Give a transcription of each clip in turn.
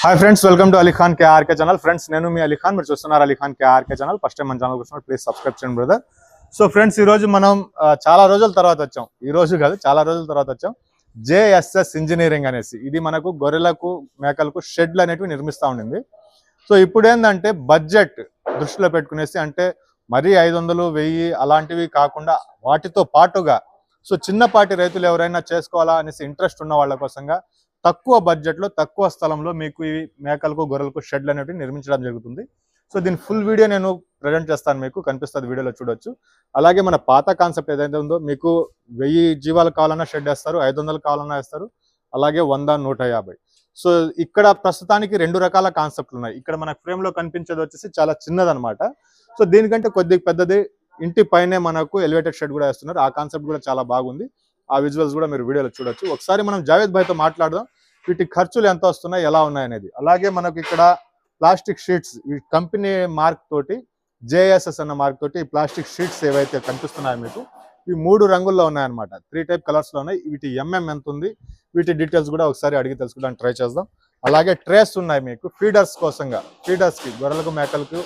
Hi friends, welcome to Ali Khan KRK channel. Friends, నేను మీ అలీ ఖాన్. మీరు చూస్తున్నారు Ali Khan KRK channel. First time మన ఛానల్ చూస్తున్నారు, ప్లీజ్ సబ్స్క్రైబ్ చేయండి బ్రదర్. సో ఫ్రెండ్స్, ఈ రోజు మనం చాలా రోజుల తర్వాత వచ్చాం. ఈ రోజు కాదు, చాలా రోజుల తర్వాత వచ్చాం. జేఎస్ఎస్ ఇంజనీరింగ్ అనేసి ఇది మనకు గొర్రెలకు మేకలకు షెడ్లు అనేటివి నిర్మిస్తూ ఉండింది. సో ఇప్పుడు ఏంటంటే బడ్జెట్ దృష్టిలో పెట్టుకునేసి, అంటే మరీ 500, 1000 అలాంటివి కాకుండా వాటితో పాటుగా సో చిన్నపాటి రైతులు ఎవరైనా చేసుకోవాలా అనేసి ఇంట్రెస్ట్ ఉన్న వాళ్ళ కోసంగా తక్కువ బడ్జెట్లో తక్కువ స్థలంలో మీకు ఈ మేకలకు గొర్రెలకు షెడ్లు అనేవి నిర్మించడం జరుగుతుంది. సో దీని ఫుల్ వీడియో నేను ప్రజెంట్ చేస్తాను, మీకు కనిపిస్తుంది, వీడియోలో చూడొచ్చు. అలాగే మన పాత కాన్సెప్ట్ ఏదైతే ఉందో, మీకు 1000 జీవాలు కావాలన్నా షెడ్ వేస్తారు, 500 కావాలన్నా వేస్తారు, అలాగే 100, 150. సో ఇక్కడ ప్రస్తుతానికి 2 రకాల కాన్సెప్ట్లు ఉన్నాయి. ఇక్కడ మన ఫ్రేమ్లో కనిపించేది వచ్చేసి చాలా చిన్నదనమాట. సో దీనికంటే కొద్దిగా పెద్దది ఇంటి పైనే మనకు ఎలివేటెడ్ షెడ్ కూడా వేస్తున్నారు. ఆ కాన్సెప్ట్ కూడా చాలా బాగుంది. ఆ విజువల్స్ కూడా మీరు వీడియోలో చూడొచ్చు. ఒకసారి మనం జావేద్ భాయ్తో మాట్లాడదాం, వీటి ఖర్చులు ఎంత వస్తున్నాయి, ఎలా ఉన్నాయనేది. అలాగే మనకు ఇక్కడ ప్లాస్టిక్ షీట్స్, ఈ కంపెనీ మార్క్ తోటి, జేఎస్ఎస్ అన్న మార్క్ తోటి ఈ ప్లాస్టిక్ షీట్స్ ఏవైతే కనిపిస్తున్నాయో మీకు, ఈ 3 రంగుల్లో ఉన్నాయన్నమాట. 3 టైప్ కలర్స్ లో ఉన్నాయి. వీటి ఎంత ఉంది, వీటి డీటెయిల్స్ కూడా ఒకసారి అడిగి తెలుసుకోవడానికి ట్రై చేద్దాం. అలాగే ట్రేస్ ఉన్నాయి మీకు ఫీడర్స్ కోసంగా, ఫీడర్స్ కి గొర్రెలకు మేకలకు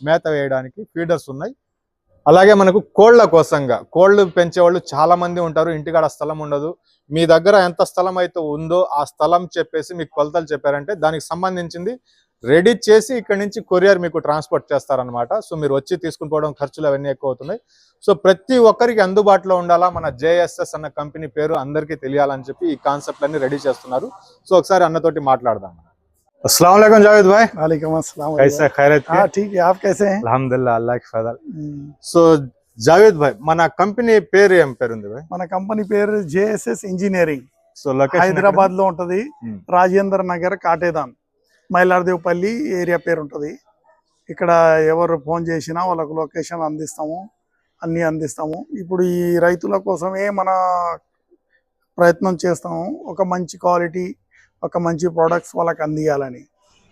మేత వేయడానికి ఫీడర్స్ ఉన్నాయి. అలాగే మనకు కోళ్ల కోసంగా, కోళ్లు పెంచేవాళ్ళు చాలా మంది ఉంటారు, ఇంటికాడ స్థలం ఉండదు. మీ దగ్గర ఎంత స్థలం అయితే ఉందో ఆ స్థలం చెప్పేసి మీకు కొలతలు చెప్పారంటే దానికి సంబంధించింది రెడీ చేసి ఇక్కడ నుంచి కొరియర్ మీకు ట్రాన్స్పోర్ట్ చేస్తారనమాట. సో మీరు వచ్చి తీసుకుని పోవడం ఖర్చులు అవన్నీ ఎక్కువ అవుతున్నాయి. సో ప్రతి ఒక్కరికి అందుబాటులో ఉండాలా, మన జేఎస్ఎస్ అన్న కంపెనీ పేరు అందరికీ తెలియాలని చెప్పి ఈ కాన్సెప్ట్లన్నీ రెడీ చేస్తున్నారు. సో ఒకసారి అన్నతోటి మాట్లాడదాం. अस्सलाम वालेकुम जावेद भाई. वालेकुम अस्सलाम. कैसे खैरियत? हाँ ठीक है, आप कैसे हैं? अल्हम्दुलिल्लाह, अल्लाह की फजल. సో జావేద్ భాయ్, మన కంపెనీ పేరు ఏం పేరు ఉంది భాయ్? మన కంపెనీ పేరు JSS engineering. So location Hyderabad లో ఉంటది, రాజేంద్ర నగర్, కాటేదాన్, మైలార్దేవ్పల్లి ఏరియా పేరు ఉంటది. ఇక్కడ ఎవరు ఫోన్ చేసినా వాళ్ళకు లొకేషన్ అందిస్తాము, అన్ని అందిస్తాము. ఇప్పుడు ఈ రైతుల కోసమే మన ప్రయత్నం చేస్తాము, ఒక మంచి క్వాలిటీ, ఒక మంచి ప్రొడక్ట్స్ వాళ్ళకి అందియాలని.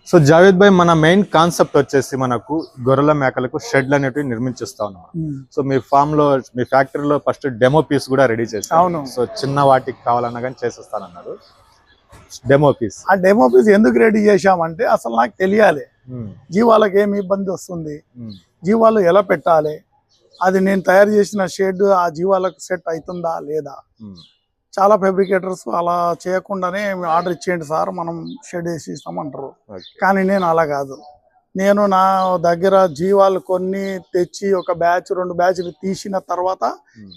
సో జావేద్ భాయ్, మన మెయిన్ కాన్సెప్ట్ వచ్చేసి మనకు గొర్రెల మేకలకు షెడ్లు అనేటివి నిర్మించిస్తా ఉన్నాం. సో మీ ఫామ్ లో, మీ ఫ్యాక్టరీలో ఫస్ట్ డెమో పీస్ కూడా రెడీ చేస్తాం. అవును. సో చిన్న వాటికి కావాలన్నా కానీ చేసేస్తానన్నారు. డెమో పీస్, ఆ డెమో పీస్ ఎందుకు రెడీ చేశామంటే అసలు నాకు తెలియాలి జీవాలకు ఏమి ఇబ్బంది వస్తుంది, జీవాలు ఎలా పెట్టాలి, అది నేను తయారు చేసిన షెడ్ ఆ జీవాలకు సెట్ అవుతుందా లేదా. చాలా ఫెబ్రికేటర్స్ అలా చేయకుండానే ఆర్డర్ ఇచ్చేయండి సార్, మనం షెడ్ వేసి ఇస్తామంటారు. కానీ నేను అలా కాదు. నేను నా దగ్గర జీవాలు కొన్ని తెచ్చి ఒక బ్యాచ్ 2 బ్యాచ్లు తీసిన తర్వాత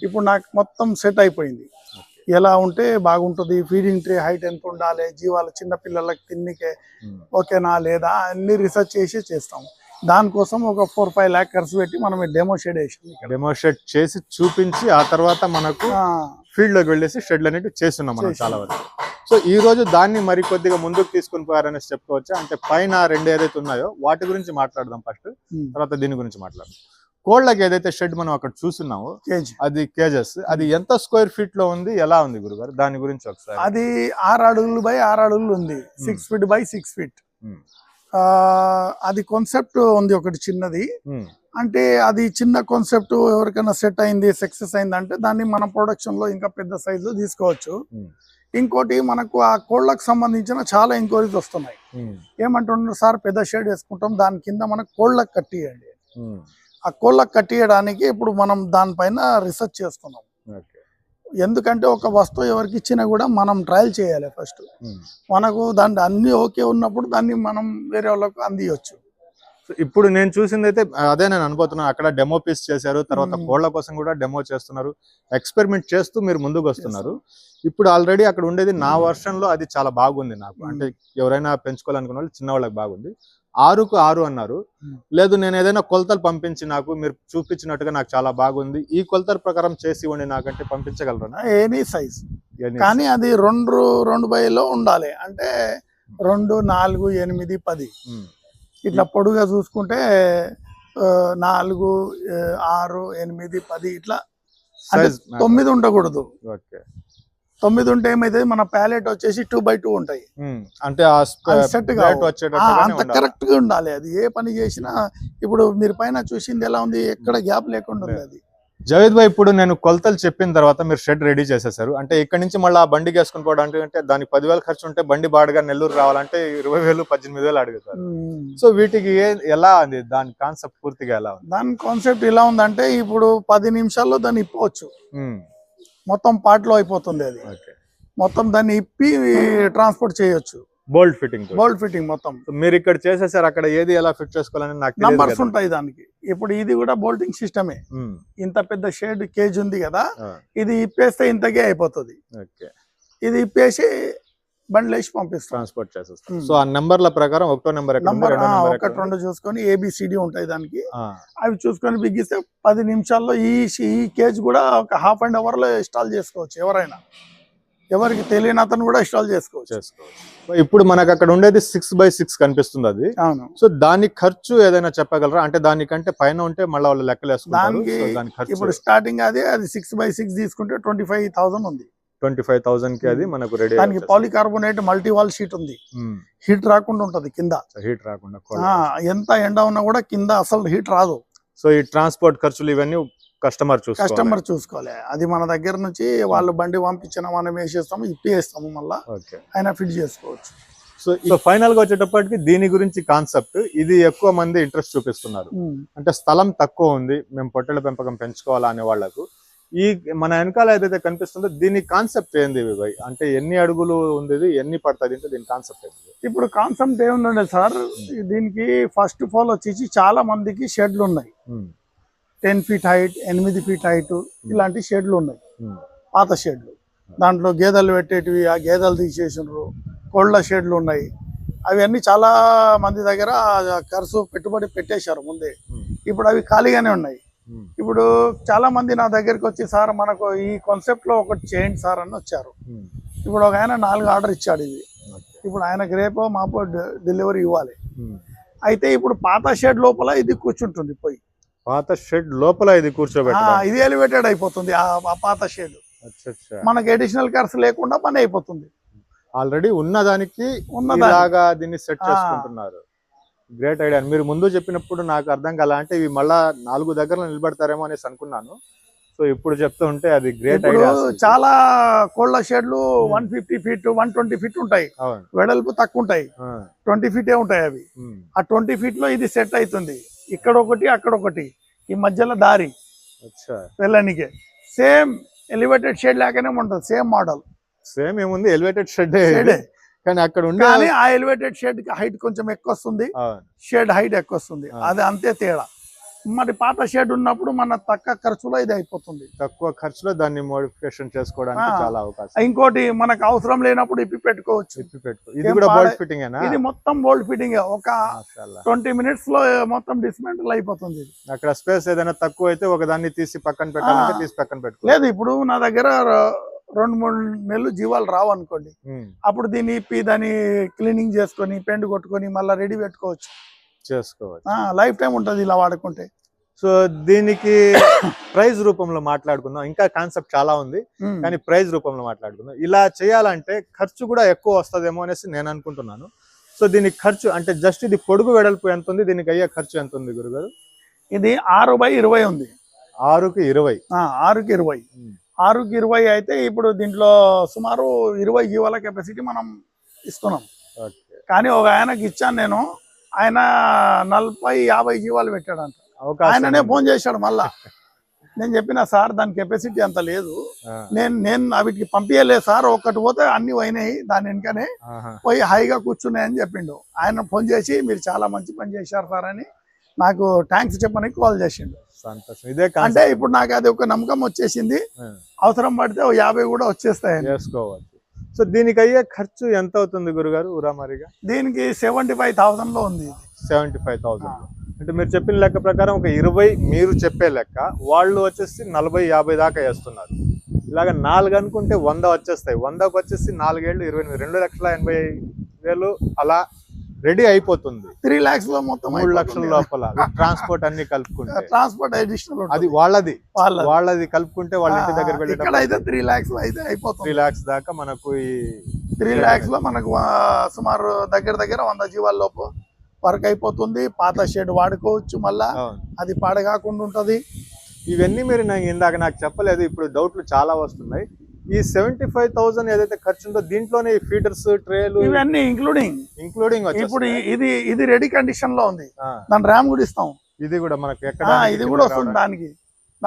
ఇప్పుడు నాకు మొత్తం సెట్ అయిపోయింది. ఎలా ఉంటే బాగుంటుంది, ఫీడింగ్ ట్రే హైట్ ఎంత ఉండాలి, జీవాలు చిన్న పిల్లలకి తిన్నికే ఓకేనా లేదా అన్ని రీసెర్చ్ చేసి చేస్తాము. దానికోసం ఒక 4-5 lakh ఖర్చు పెట్టి మనం డెమో షెడ్ వేసాం. డెమో షెడ్ చేసి చూపించి ఆ తర్వాత మనకు ఫీల్డ్ లోకి వెళ్ళేసి షెడ్లు అనేవి చేస్తున్నాం మనం చాలా వరకు. సో ఈ రోజు దాన్ని మరి కొద్దిగా ముందుకు తీసుకుని పోయారనేసి చెప్పుకోవచ్చు. అంటే పైన 2 ఏదైతే ఉన్నాయో వాటి గురించి మాట్లాడదాం ఫస్ట్, తర్వాత దీని గురించి మాట్లాడదాం. కోళ్ళకి ఏదైతే షెడ్ మనం అక్కడ చూస్తున్నామో అది కేజెస్, అది ఎంత స్క్వేర్ ఫీట్ లో ఉంది, ఎలా ఉంది గురుగారు, దాని గురించి ఒకసారి. అది 6 అడుగులు బై 6 అడుగులు ఉంది, 6 feet బై 6 feet. అది కాన్సెప్ట్ ఉంది ఒకటి చిన్నది. అంటే అది చిన్న కాన్సెప్ట్ ఎవరికైనా సెట్ అయింది, సక్సెస్ అయింది అంటే దాన్ని మన ప్రొడక్షన్ లో ఇంకా పెద్ద సైజ్ లో తీసుకోవచ్చు. ఇంకోటి మనకు ఆ కోళ్ళకు సంబంధించిన చాలా ఎంక్వైరీస్ వస్తున్నాయి. ఏమంటున్నారు సార్, పెద్ద షెడ్ వేసుకుంటాం, దాని కింద మనకు కోళ్ళకు కట్టియండి. ఆ కోళ్ళకు కట్టియడానికి ఇప్పుడు మనం దానిపైన రీసెర్చ్ చేస్తున్నాం. ఎందుకంటే ఒక వస్తువు ఎవరికి ఇచ్చినా కూడా మనం ట్రయల్ చేయాలి ఫస్ట్. మనకు దాన్ని అన్ని ఓకే ఉన్నప్పుడు దాన్ని మనం వేరే వాళ్ళకు అందియొచ్చు. ఇప్పుడు నేను చూసింది అయితే అదే నేను అనుకుంటున్నాను. అక్కడ డెమో పీస్ చేశారు, తర్వాత కోళ్ల కోసం కూడా డెమో చేస్తున్నారు, ఎక్స్పెరిమెంట్ చేస్తూ మీరు ముందుకు వస్తున్నారు. ఇప్పుడు ఆల్రెడీ అక్కడ ఉండేది నా వర్షన్ లో అది చాలా బాగుంది నాకు. అంటే ఎవరైనా పెంచుకోవాలనుకున్న వాళ్ళు చిన్న వాళ్ళకి బాగుంది. 6కు 6 అన్నారు. లేదు, నేను ఏదైనా కొలతలు పంపించి నాకు మీరు చూపించినట్టుగా నాకు చాలా బాగుంది, ఈ కొలతల ప్రకారం చేసి ఇవ్వండి నాకంటే పంపించగలరా? ఎనీ సైజ్, కానీ అది 2 బైలో ఉండాలి. అంటే 2, 4, 8, 10 ఇట్లా పొడుగా చూసుకుంటే 4, 6, 8, 10 ఇట్లా 9 ఉండకూడదు. 9 ఉంటే ఏమైతే మన ప్యాలెట్ వచ్చేసి 2x2 ఉంటాయి. అంటే అంత కరెక్ట్ గా ఉండాలి. అది ఏ పని చేసినా ఇప్పుడు మీరు పైన చూసింది ఎలా ఉంది, ఎక్కడ గ్యాప్ లేకుండా ఉంది. అది జవేద్ భాయ్, ఇప్పుడు నేను కొలతలు చెప్పిన తర్వాత మీరు షెడ్ రెడీ చేసేసారు. అంటే ఇక్కడ నుంచి మళ్ళీ ఆ బండికి వేసుకుని పోవడానికి అంటే దానికి 10,000 ఖర్చు ఉంటే బండి బాడుగా నెల్లూరు రావాలంటే 20,000 18,000 అడుగుతారు. సో వీటికి ఎలా ఉంది దాని కాన్సెప్ట్ పూర్తిగా ఎలా ఉంది? దాని కాన్సెప్ట్ ఎలా ఉందంటే ఇప్పుడు 10 నిమిషాల్లో దాన్ని ఇప్పవచ్చు. మొత్తం పార్ట్లో అయిపోతుంది అది. మొత్తం దాన్ని ఇప్పి ట్రాన్స్పోర్ట్ చేయొచ్చు. బోల్ట్ ఫిట్టింగ్ మొత్తం మీరు ఇక్కడ చేసేసారు. అక్కడ ఏది ఎలా ఫిట్ చేసుకోవాలని నాకు నంబర్స్ ఉంటాయి దానికి. ఇప్పుడు ఇది కూడా బోల్టింగ్ సిస్టమే. ఇంత పెద్ద షేడ్ కేజ్ ఉంది కదా, ఇది ఇప్పేస్తే ఇంతకే అయిపోతుంది. ఇది ఇప్పేసి బండ్లు వేసి పంపిస్తాం, ట్రాన్స్పోర్ట్ చేసేస్తాం. సో ఆ నెంబర్ల ప్రకారం ఒకటో నెంబర్ 1 2 చూసుకొని ABCD ఉంటాయి దానికి. అవి చూసుకొని బిగిస్తే 10 నిమిషాల్లో ఈ కేజ్ కూడా ఒక ½ an hour లో ఇన్స్టాల్ చేసుకోవచ్చు. ఎవరికి తెలియని అతను కూడా ఇన్స్టాల్ చేసుకోవచ్చు. ఇప్పుడు మనకు అక్కడ ఉండేది 6x6 కనిపిస్తుంది అది. అవును. సో దాని ఖర్చు ఏదైనా చెప్పగలరా? అంటే దానికంటే పైన ఉంటే మళ్ళీ వాళ్ళు లెక్కలు వేసుకుంటారు. ఇప్పుడు స్టార్టింగ్ అది 6x6 తీసుకుంటే 25,000 ఉంది. 25,000 కి అది మనకు రెడీ. దానికి పాలికార్బోనేట్ మల్టీవాల్ షీట్ ఉంది. హీట్ రాకుండా ఉంటది కింద. హీట్ రాకుండా ఎంత ఎండ ఉన్నా కూడా కింద అసలు హీట్ రాదు. సో ఈ ట్రాన్స్పోర్ట్ ఖర్చులు ఇవన్నీ కస్టమర్ చూసుకోవాలి. అది మన దగ్గర నుంచి వాళ్ళు బండి పంపించిన మనం వేసేస్తాము, ఇప్పి వేస్తాము, మళ్ళీ ఆయన ఫిట్ చేసుకోవచ్చు. సో ఫైనల్ గా వచ్చేటప్పటికి దీని గురించి కాన్సెప్ట్ ఇది ఎక్కువ మంది ఇంట్రెస్ట్ చూపిస్తున్నారు. అంటే స్థలం తక్కువ ఉంది, మేము పొట్టెల పెంపకం పెంచుకోవాలా అనే వాళ్లకు ఈ మన వెనకాల ఏదైతే కనిపిస్తుందో దీని కాన్సెప్ట్ ఏంది భాయ్? అంటే ఎన్ని అడుగులు ఉంది, ఎన్ని పడుతుంది అంటే దీని కాన్సెప్ట్ ఏంటి? ఇప్పుడు కాన్సెప్ట్ ఏముందండి సార్, దీనికి ఫస్ట్ ఆఫ్ ఆల్ వచ్చేసి చాలా మందికి షెడ్లు ఉన్నాయి. 10 feet హైట్, 8 feet హైట్ ఇలాంటి షెడ్లు ఉన్నాయి, పాత షెడ్లు. దాంట్లో గేదెలు పెట్టేటివి, ఆ గేదెలు తీసేసినారు. కోళ్ళ షెడ్లు ఉన్నాయి. అవన్నీ చాలా మంది దగ్గర ఖర్చు పెట్టుబడి పెట్టేశారు ముందే. ఇప్పుడు అవి ఖాళీగానే ఉన్నాయి. ఇప్పుడు చాలా మంది నా దగ్గరికి వచ్చి, సార్ మనకు ఈ కాన్సెప్ట్ లో ఒకటి చేయండి సార్ అని వచ్చారు. ఇప్పుడు ఒక ఆయన 4 ఆర్డర్ ఇచ్చాడు. ఇది ఇప్పుడు ఆయనకు రేపో మాపో డెలివరీ ఇవ్వాలి. అయితే ఇప్పుడు పాత షెడ్ లోపల ఇది కూర్చుంటుంది. పోయి పాత షెడ్ లోపల ఇది ఇది ఎలివేటెడ్ అయిపోతుంది. ఆ పాత షెడ్ మనకి అడిషనల్ ఖర్చు లేకుండా పని అయిపోతుంది. ఆల్రెడీ ఉన్నదానికి దీన్ని సెట్ చేసుకుంటున్నారు. Great idea. మీరు ముందు చెప్పినప్పుడు నాకు అర్థం కాల, అంటే ఇవి మళ్ళా 4 దగ్గర నిలబడతారేమో అనేసి అనుకున్నాను. సో ఇప్పుడు చెప్తూ ఉంటే అది గ్రేట్ ఐడియా. చాలా కోళ్ళ షెడ్లు 150 feet 120 feet ఉంటాయి, వెడల్పు తక్కువ ఉంటాయి. 20 feet ఉంటాయి అవి. ఆ 20 feet లో ఇది సెట్ అవుతుంది. ఇక్కడ ఒకటి, అక్కడ ఒకటి, ఈ మధ్యలో దారి వెళ్ళడానికి. సేమ్ ఎలివేటెడ్ షెడ్ లాగానే ఉంటుంది. Same model. సేమ్ ఏముంది, ఎలివేటెడ్ షెడ్ కానీ అక్కడ ఉండే ఆ ఎలివేటెడ్ షెడ్ కి హైట్ కొంచెం ఎక్కువ వస్తుంది, షెడ్ హైట్ ఎక్కువ వస్తుంది. అది అంతే తేడా. మరి పాత షెడ్ ఉన్నప్పుడు మన తక్కువ ఖర్చులో ఇది అయిపోతుంది. తక్కువ ఖర్చులో దాన్ని మోడిఫికేషన్ చేసుకోవడానికి చాలా అవకాశం. ఇంకోటి మనకు అవసరం లేనప్పుడు ఇప్పి పెట్టుకోవచ్చు. ఇది కూడా బోల్ట్ ఫిట్టింగ్. ఇది మొత్తం బోల్ట్ ఫిట్టింగ్. ఒక 20 minutes లో మొత్తం డిస్మెంటల్ అయిపోతుంది. అక్కడ స్పేస్ ఏదైనా తక్కువ అయితే ఒక దాన్ని తీసి పక్కన పెట్టాలంటే తీసి పక్కన పెట్టుకో. లేదు, ఇప్పుడు నా దగ్గర 2-3 నెలలు జీవాలు రావు అనుకోండి, అప్పుడు దీన్ని ఇప్పి దాన్ని క్లీనింగ్ చేసుకొని పెండు కొట్టుకొని మళ్ళీ రెడీ పెట్టుకోవచ్చు. లైఫ్ టైం ఉంటుంది ఇలా వాడుకుంటే. సో దీనికి ప్రైజ్ రూపంలో మాట్లాడుకుందాం. ఇంకా కాన్సెప్ట్ చాలా ఉంది కానీ ప్రైజ్ రూపంలో మాట్లాడుకుందాం. ఇలా చేయాలంటే ఖర్చు కూడా ఎక్కువ వస్తుందేమో అనేసి నేను అనుకుంటున్నాను. సో దీనికి ఖర్చు అంటే జస్ట్ ఇది పొడుగు వెడల్పు ఎంత ఉంది, దీనికి అయ్యే ఖర్చు ఎంత ఉంది గురుగారు? ఇది 6/20 ఉంది. 6కి 20. 6కి 20. 6కి 20 అయితే ఇప్పుడు దీంట్లో సుమారు 20 జీవాల కెపాసిటీ మనం ఇస్తున్నాం. కానీ ఒక ఆయనకి ఇచ్చాను నేను, ఆయన 40-50 జీవాలు పెట్టాడంట. ఆయననే ఫోన్ చేశాడు మళ్ళా. నేను చెప్పిన, సార్ దాని కెపాసిటీ అంత లేదు, నేను అవిటికి పంపించలేదు సార్, ఒక్కటి పోతే అన్ని పోయినాయి, దాని వెనుకనే పోయి హాయిగా కూర్చున్నాయని చెప్పిండు. ఆయన ఫోన్ చేసి మీరు చాలా మంచి పని చేశారు సార్ అని నాకు థ్యాంక్స్ చెప్పడానికి కాల్ చేసిండు. అంటే ఇప్పుడు నాకు అది ఒక నమ్మకం వచ్చేసింది. అవసరం పడితే 50 కూడా వచ్చేస్తాయని చేసుకోవచ్చు. సో దీనికి అయ్యే ఖర్చు ఎంత అవుతుంది గురుగారు ఉరామారిగా? దీనికి 75,000 లో ఉంది. 75,000 అంటే మీరు చెప్పిన లెక్క ప్రకారం ఒక 20 మీరు చెప్పే లెక్క, వాళ్ళు వచ్చేసి 40-50 దాకా వేస్తున్నారు. ఇలాగ 4 అనుకుంటే 100 వచ్చేస్తాయి. 100కు వచ్చేసి 4 ఏళ్ళు 28, 2,80,000 అలా రెడీ అయిపోతుంది. 3 lakhs లో మొత్తం 3 లక్షల లోపల ట్రాన్స్పోర్ట్ అన్ని కలుపుకుంటే. ట్రాన్స్పోర్ట్ అడిషనల్ అది వాళ్ళది కలుపుకుంటే వాళ్ళ ఇంటి దగ్గర వెళ్ళేటప్పుడు 3 lakhs లో అయితే అయిపోతుంది. 3 lakhs దాకా మనకు ఈ 3 lakhs లో మనకు సుమారు దగ్గర 100 జీవాల లోపు వర్క్ అయిపోతుంది. పాత షెడ్ వాడుకోవచ్చు, మళ్ళా అది పాడగాకుండా ఉంటది. ఇవన్నీ మీరు ఇందాక నాకు చెప్పలేదు, ఇప్పుడు డౌట్లు చాలా వస్తున్నాయి. ఈ 75,000 ఏదైతే ఖర్చు ఉందో దీంట్లోనే ఫీడర్స్, ట్రేలు ఇవన్నీ ఇంక్లూడింగ్ ఇప్పుడు ఇది రెడీ కండిషన్ లో ఉంది. దాని ర్యామ్ కూడా ఇస్తాం. ఇది కూడా మనకి ఇది కూడా వస్తుంది దానికి,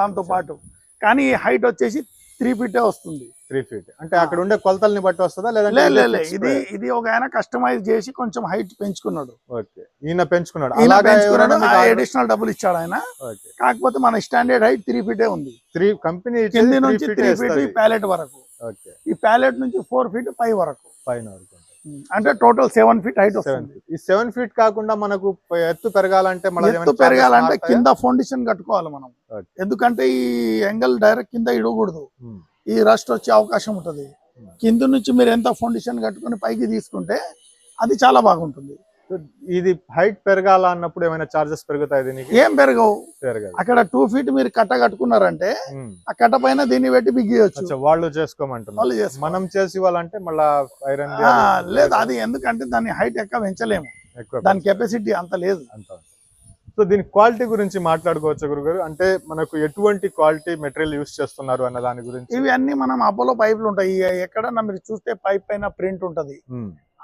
దాంతో పాటు. కానీ హైట్ వచ్చేసి 3 feet వస్తుంది. 3 feet అంటే అక్కడ ఉండే కొలతల్ని బట్టి వస్తుందా లేదంటే ఇది ఒక ఆయన కస్టమైజ్ చేసి కొంచెం హైట్ పెంచుకున్నాడు. ఓకే, ఈయన పెంచుకున్నాడు. అడిషనల్ డబ్బులు ఇచ్చాడు ఆయన. కాకపోతే మన స్టాండర్డ్ హైట్ 3 feet ఉంది. కంపెనీ కింది నుంచి 3 feet ఈ ప్యాలెట్ వరకు. ఈ ప్యాలెట్ నుంచి 4 feet పై వరకు. అంటే టోటల్ 7 feet హైట్ వస్తుంది. ఈ 7 feet కాకుండా మనకు ఎత్తు పెరగాలంటే కింద ఫౌండేషన్ కట్టుకోవాలి మనం. ఎందుకంటే ఈ యాంగిల్ డైరెక్ట్ కింద ఇడకూడదు, ఈ రస్ట్ వచ్చే అవకాశం ఉంటది. కింద నుంచి మీరు ఎంత ఫౌండేషన్ కట్టుకుని పైకి తీసుకుంటే అది చాలా బాగుంటుంది. ఇది హైట్ పెరగాల అన్నప్పుడు ఏమైనా చార్జెస్ పెరుగుతాయి దీనికి? ఏం పెరగవు. అక్కడ 2 feet మీరు కట్ట కట్టుకున్నారంటే ఆ కట్ట పైన దీన్ని పెట్టి బిగియొచ్చు. వాళ్ళు చేసుకోమంటారు, మనం చేసి ఇవ్వాలంటే మళ్ళా ఐరన్ లేదు. అది ఎందుకంటే దాని హైట్ ఎక్కువ పెంచలేము, దాని కెపాసిటీ అంత లేదు. సో దీని క్వాలిటీ గురించి మాట్లాడుకోవచ్చు గురుగారు. అంటే మనకు ఎటువంటి క్వాలిటీ మెటీరియల్ యూస్ చేస్తున్నారు అన్న దాని గురించి. ఇవి అన్ని మనం అపోలో పైపులు ఉంటాయి. ఎక్కడన్నా మీరు చూస్తే పైప్ పైన ప్రింట్ ఉంటది,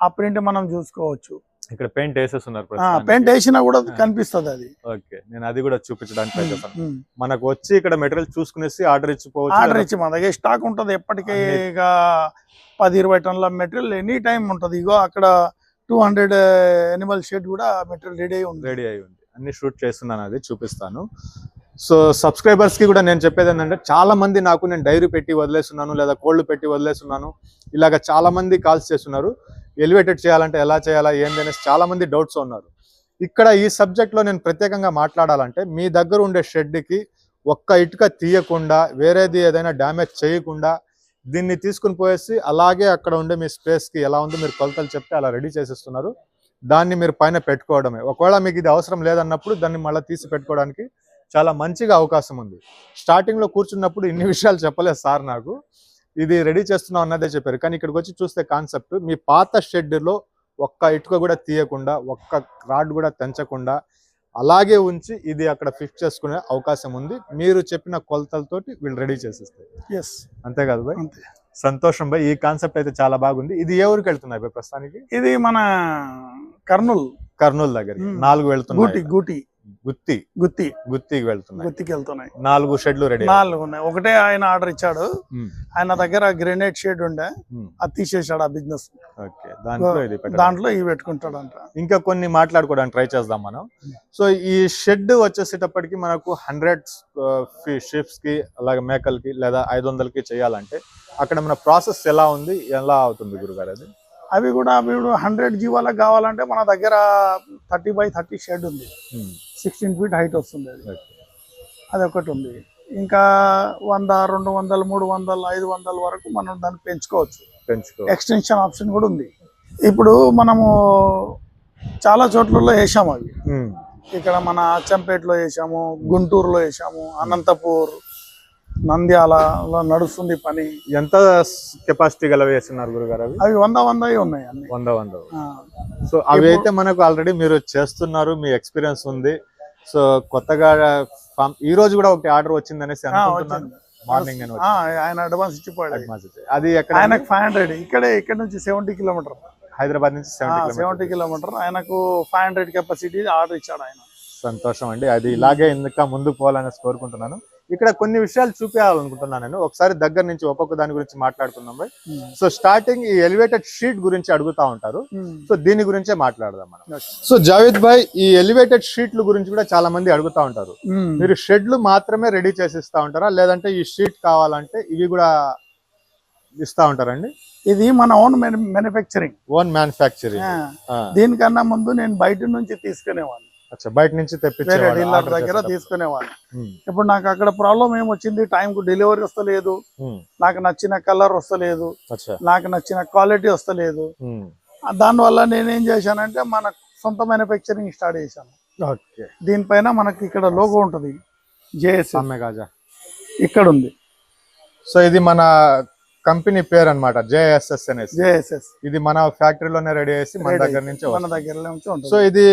ఆ ప్రింట్ మనం చూసుకోవచ్చు. ఇక్కడ పెయింట్ వేసేస్తున్నారు, పెయింట్ వేసినా కూడా కనిపిస్తుంది అది. ఓకే, నేను అది కూడా చూపించడానికి ట్రై చేస్తాను. మనకు వచ్చి ఇక్కడ మెటీరియల్ చూసుకునేసి ఆర్డర్ ఇచ్చిపోవచ్చు. ఆర్డర్ ఇచ్చి మన దగ్గర స్టాక్ ఉంటది ఎప్పటికీ. ఇక 10-20 టన్నుల మెటీరియల్ ఎనీ టైం ఉంటది. ఇగో అక్కడ 200 ఎనిమల్ షెడ్ కూడా మెటీరియల్ రెడీ అయి ఉంది. అన్ని షూట్ చేస్తున్నాను, అది చూపిస్తాను. సో సబ్స్క్రైబర్స్ కి కూడా నేను చెప్పేది ఏంటంటే, చాలా మంది నాకు నేను డైరీ పెట్టి వదిలేస్తున్నాను లేదా కోళ్ళు పెట్టి వదిలేస్తున్నాను, ఇలాగ చాలా మంది కాల్స్ చేస్తున్నారు. ఎలివేటెడ్ చేయాలంటే ఎలా చేయాలా ఏంది అనేసి చాలా మంది డౌట్స్ ఉన్నారు. ఇక్కడ ఈ సబ్జెక్ట్ లో నేను ప్రత్యేకంగా మాట్లాడాలంటే, మీ దగ్గర ఉండే షెడ్కి ఒక్క ఇటుక తీయకుండా, వేరేది ఏదైనా డ్యామేజ్ చేయకుండా దీన్ని తీసుకుని పోయేసి అలాగే అక్కడ ఉండే మీ స్పేస్ కి ఎలా ఉందో మీరు కొలతలు చెప్తే అలా రెడీ చేసేస్తున్నారు. దాన్ని మీరు పైన పెట్టుకోవడమే. ఒకవేళ మీకు ఇది అవసరం లేదన్నప్పుడు దాన్ని మళ్ళీ తీసి పెట్టుకోవడానికి చాలా మంచిగా అవకాశం ఉంది. స్టార్టింగ్ లో కూర్చున్నప్పుడు ఇన్ని విషయాలు చెప్పలేదు సార్ నాకు, ఇది రెడీ చేస్తున్నాం అన్నదే చెప్పారు. కానీ ఇక్కడికి వచ్చి చూస్తే కాన్సెప్ట్, మీ పాత షెడ్లో ఒక్క ఇటుక కూడా తీయకుండా, ఒక్క రాడ్ కూడా తెంచకుండా అలాగే ఉంచి ఇది అక్కడ ఫిక్స్ చేసుకునే అవకాశం ఉంది. మీరు చెప్పిన కొలతలతోటి వీళ్ళు రెడీ చేసేస్తారు. అంతే కాదు బాయ్? సంతోషం బాయ్, ఈ కాన్సెప్ట్ అయితే చాలా బాగుంది. ఇది ఏ ఊరికి వెళ్తున్నాయి బాయ్ ప్రస్తుతానికి? ఇది మన కర్నూలు దగ్గరికి 4 వెళ్తున్నాయి. గుత్తికి వెళ్తున్నాయి. 4 షెడ్లు రెడీ, 4 ఉన్నాయి. ఒకటే ఆయన ఆర్డర్ ఇచ్చాడు, ఆయన దగ్గర గ్రెనేడ్ షెడ్ ఉండే, అది తీసేసాడు ఆ బిజినెస్. దాంట్లో ఇవి పెట్టుకుంటాడంట. ఇంకా కొన్ని మాట్లాడుకోవడానికి ట్రై చేద్దాం మనం. సో ఈ షెడ్ వచ్చేసేటప్పటికి మనకు 100 షిప్స్ కి అలాగే మేకలకి లేదా 500కి చేయాలంటే అక్కడ మన ప్రాసెస్ ఎలా ఉంది, ఎలా అవుతుంది గురుగారు? అది అవి కూడా 100 జీవాలకు కావాలంటే మన దగ్గర 30x30 షెడ్ ఉంది. 16 feet హైట్ వస్తుంది. అది ఒకటి ఉంది. ఇంకా 100, 200, 300, 500 వరకు మనం దాన్ని పెంచుకోవచ్చు. ఎక్స్టెన్షన్ ఆప్షన్ కూడా ఉంది. ఇప్పుడు మనము చాలా చోట్లలో వేసాము అవి. ఇక్కడ మన అచ్చంపేటలో వేసాము, గుంటూరులో వేసాము, అనంతపూర్, నంద్యాలలో నడుస్తుంది పని. ఎంత కెపాసిటీ గల వేస్తున్నారు గురుగారు? అవి 100 ఉన్నాయి అన్ని. 100. సో అవి అయితే మనకు ఆల్రెడీ మీరు చేస్తున్నారు, మీ ఎక్స్పీరియన్స్ ఉంది. సో కొత్తగా ఈ రోజు కూడా ఒకటి ఆర్డర్ వచ్చింది అనేసి అనుకుంటున్నాను. మార్నింగ్ ఆయన అడ్వాన్స్ ఇచ్చిపోయాడు. అది ఎక్కడ? ఆయనకు 500. ఇక్కడ నుంచి 70 కిలోమీటర్, హైదరాబాద్ నుంచి 70 కిలోమీటర్. ఆయనకు 500 కెపాసిటీ ఆర్డర్ ఇచ్చాడు ఆయన. సంతోషం అండి, అది ఇలాగే ఇంకా ముందుకు పోవాలని కోరుకుంటున్నాను. ఇక్కడ కొన్ని విషయాలు చూపించాలనుకుంటున్నాను నేను. ఒకసారి దగ్గర నుంచి ఒక్కొక్క దాని గురించి మాట్లాడుకుందాం. సో స్టార్టింగ్ ఈ ఎలివేటెడ్ షీట్ గురించి అడుగుతా ఉంటారు, సో దీని గురించే మాట్లాడదాం మనం. సో జావేద్ భాయ్, ఈ ఎలివేటెడ్ షీట్ల గురించి కూడా చాలా మంది అడుగుతా ఉంటారు. మీరు షెడ్లు మాత్రమే రెడీ చేసి ఇస్తా ఉంటారా, లేదంటే ఈ షీట్ కావాలంటే ఇవి కూడా ఇస్తా ఉంటారండి? ఇది మన ఓన్ మ్యానుఫ్యాక్చరింగ్. దీనికన్నా ముందు నేను బయట నుంచి తీసుకునేవాడిని. బయట నుంచి డీలర్ దగ్గర తీసుకునేవాడిని. ఇప్పుడు నాకు అక్కడ ప్రాబ్లం ఏమొచ్చింది, టైం కు డెలివరీ వస్తలేదు, నాకు నచ్చిన కలర్ వస్తలేదు, నాకు నచ్చిన క్వాలిటీ వస్తలేదు. దానివల్ల నేనేం చేశానంటే మన సొంత మ్యానుఫ్యాక్చరింగ్ స్టార్ట్ చేశాను. దీనిపైన మనకి ఇక్కడ లోగో ఉంటది, JSS ఇక్కడ ఉంది. సో ఇది మన కంపెనీ పేరు అన్నమాట, JSS అనేసి. JSS ఇది మన ఫ్యాక్టరీలోనే రెడీ చేసి మన దగ్గర నుంచి ఉంటుంది. సో ఇది